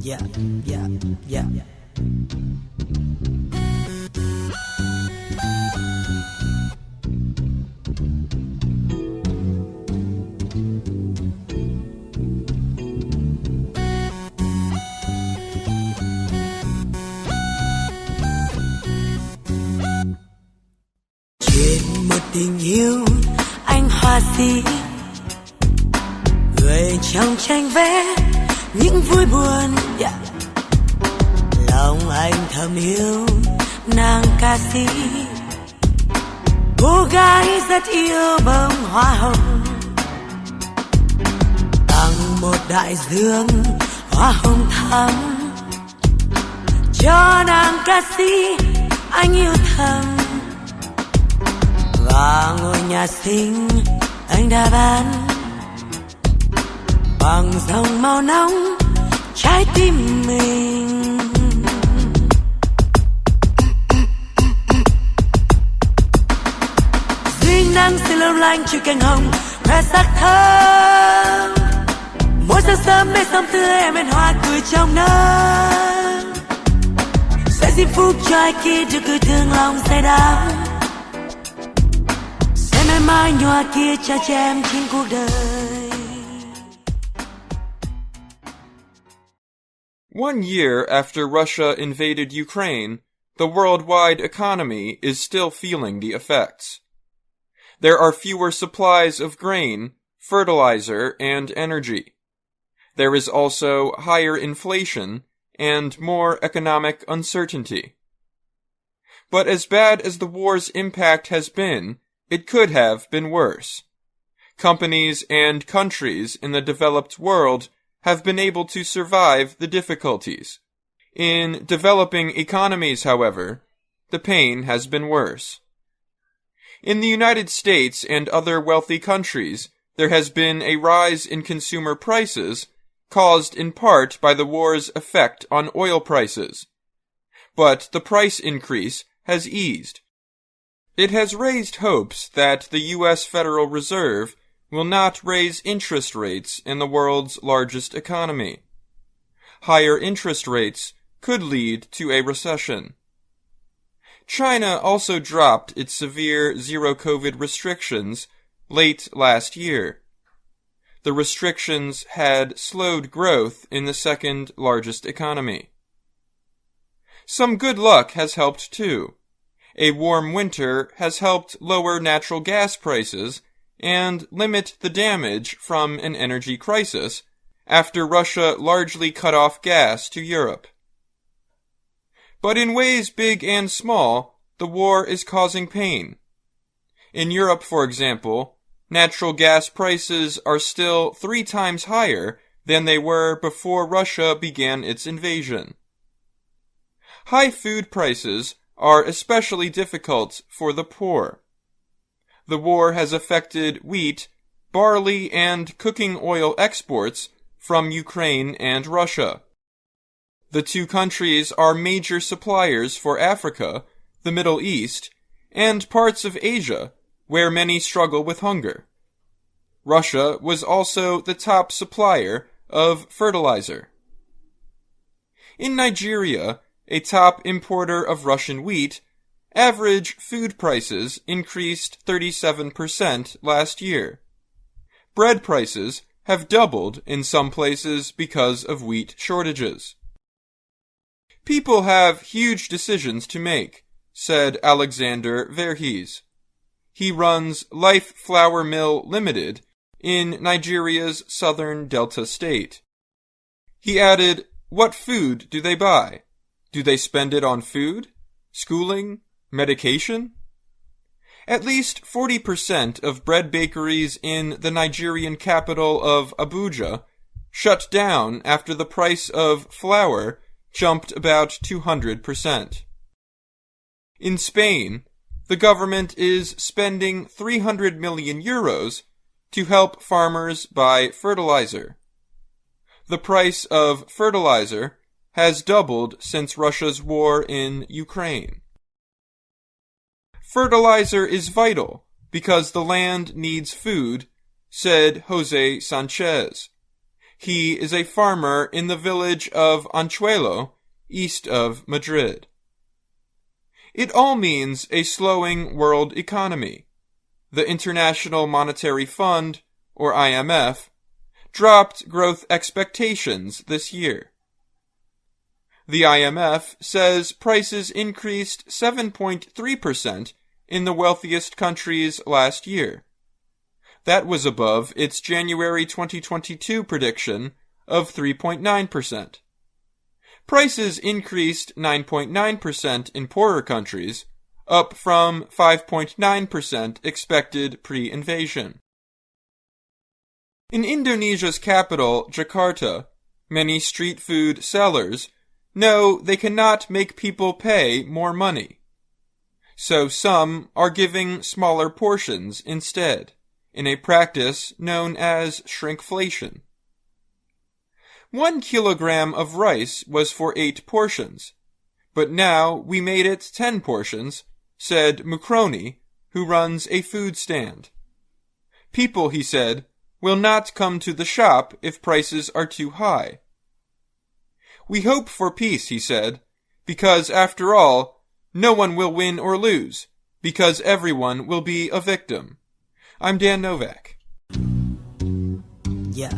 Yeah, yeah, yeah. Chuyện một tình yêu anh họa sĩ, người trong tranh vẽ những vui buồn, yeah. Lòng anh thầm yêu nàng ca sĩ, cô gái rất yêu bông hoa hồng, tặng một đại dương hoa hồng thắm cho nàng ca sĩ anh yêu thầm. Và ngôi nhà xinh anh đã bán bằng dòng màu nóng trái tim mình. Duy nắng sẽ lâu lanh trên cánh hồng khoe sắc thơm. Mỗi sáng sớm bên sông tươi em bên hoa cười trong nắng. Sẽ giây phút cho ai kia được cười thương lòng say đắm. Sẽ mãi mãi nhòa kia cha cho em trên cuộc đời. One year after Russia invaded Ukraine, the worldwide economy is still feeling the effects. There are fewer supplies of grain, fertilizer, and energy. There is also higher inflation and more economic uncertainty. But as bad as the war's impact has been, it could have been worse. Companies and countries in the developed world have been able to survive the difficulties. In developing economies, however, the pain has been worse. In the United States and other wealthy countries, there has been a rise in consumer prices caused in part by the war's effect on oil prices. But the price increase has eased. It has raised hopes that the U.S. Federal Reserve will not raise interest rates in the world's largest economy. Higher interest rates could lead to a recession. China also dropped its severe zero-COVID restrictions late last year. The restrictions had slowed growth in the second largest economy. Some good luck has helped too. A warm winter has helped lower natural gas prices and limit the damage from an energy crisis after Russia largely cut off gas to Europe. But in ways big and small, the war is causing pain. In Europe, for example, natural gas prices are still 3 times higher than they were before Russia began its invasion. High food prices are especially difficult for the poor. The war has affected wheat, barley, and cooking oil exports from Ukraine and Russia. The two countries are major suppliers for Africa, the Middle East, and parts of Asia, where many struggle with hunger. Russia was also the top supplier of fertilizer. In Nigeria, a top importer of Russian wheat, average food prices increased 37% last year. Bread prices have doubled in some places because of wheat shortages. People have huge decisions to make, said Alexander Verghese. He runs Life Flour Mill Limited in Nigeria's southern Delta state. He added, "What food do they buy? Do they spend it on food, schooling, medication?" At least 40% of bread bakeries in the Nigerian capital of Abuja shut down after the price of flour jumped about 200%. In Spain, the government is spending 300 million euros to help farmers buy fertilizer. The price of fertilizer has doubled since Russia's war in Ukraine. Fertilizer is vital because the land needs food, said Jose Sanchez. He is a farmer in the village of Anchuelo, east of Madrid. It all means a slowing world economy. The International Monetary Fund, or IMF, dropped growth expectations this year. The IMF says prices increased 7.3% in the wealthiest countries last year. That was above its January 2022 prediction of 3.9%. Prices increased 9.9% in poorer countries, up from 5.9% expected pre-invasion. In Indonesia's capital, Jakarta, many street food sellers know they cannot make people pay more money. So some are giving smaller portions instead, in a practice known as shrinkflation. 1 kilogram of rice was for 8 portions, but now we made it 10 portions, said Mukroni, who runs a food stand. People, he said, will not come to the shop if prices are too high. We hope for peace, he said, because after all, no one will win or lose, because everyone will be a victim. I'm Dan Novak. Yeah.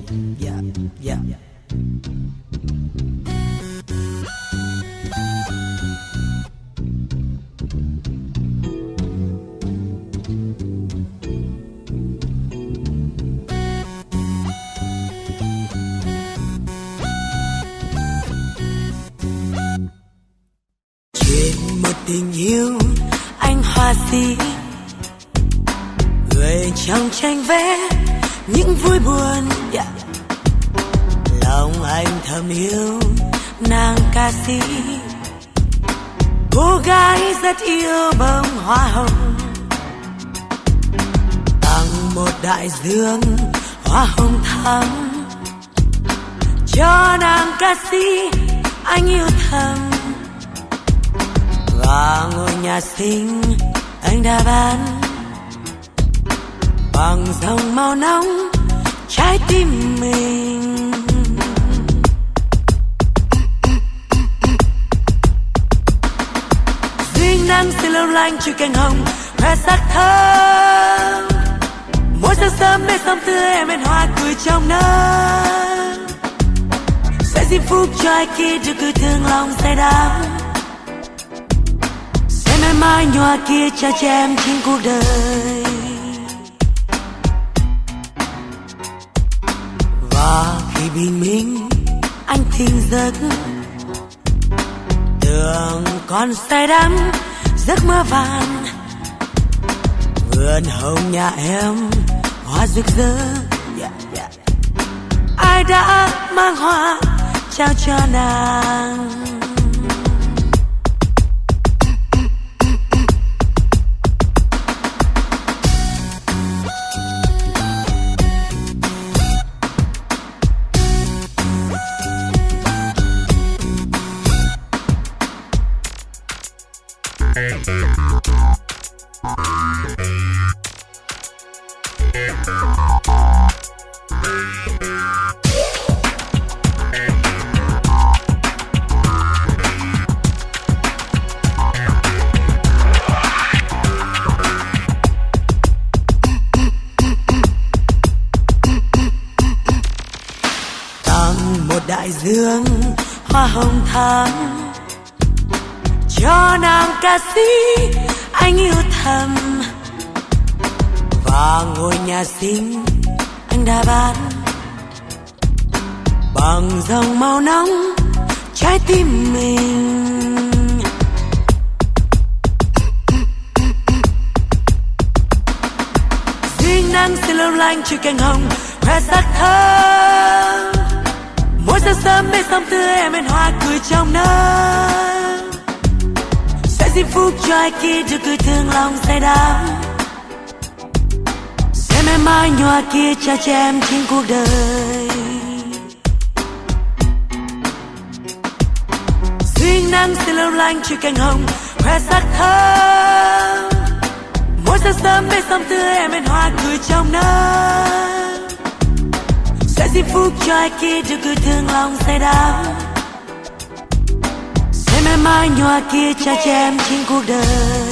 Chuyện một tình yêu anh họa sĩ, người trong tranh vẽ những vui buồn. Lòng anh thầm yêu nàng ca sĩ, cô gái rất yêu bông hoa hồng. Tặng một đại dương hoa hồng thắm cho nàng ca sĩ anh yêu thầm. Và ngôi nhà xinh anh đã bán bằng dòng màu nóng trái tim mình. Duyên nắng sẽ lâu lanh trên cành hồng khoe sắc thơm. Mỗi sáng sớm bên sông tươi em bên hoa cười trong nắng. Sẽ diễm phúc cho ai khi được cười thương lòng say đắm. Sẽ mãi mãi nhòa kia cha cho em trên cuộc đời. Và khi bình minh anh thinh giấc, tưởng còn say đắm giấc mơ vàng. Vườn hồng nhà em hoa rực rỡ, ai đã mang hoa trao cho nàng. Đại dương hoa hồng thắm cho nàng ca sĩ anh yêu thầm. Và ngôi nhà xinh anh đã bán bằng dòng màu nóng trái tim mình. Duyên nắng sẽ lâu lanh trên cành hồng khoe sắc thơm. Mỗi sáng sớm bên sông tươi em bên hoa cười trong nắng. Sẽ diễm phúc cho ai khi được cười thương lòng say đắm. Sẽ mãi mãi nhòa kia cha cho em trên cuộc đời. Duyên nắng sẽ lâu lanh trên cành hồng khoe sắc thơm. Mỗi sáng sớm bên sông tươi em bên hoa cười trong nắng. Sẽ giây phút cho ai kia được cười thương lòng say đắm, sẽ mãi mãi nhòa kia trao cho em trên cuộc đời.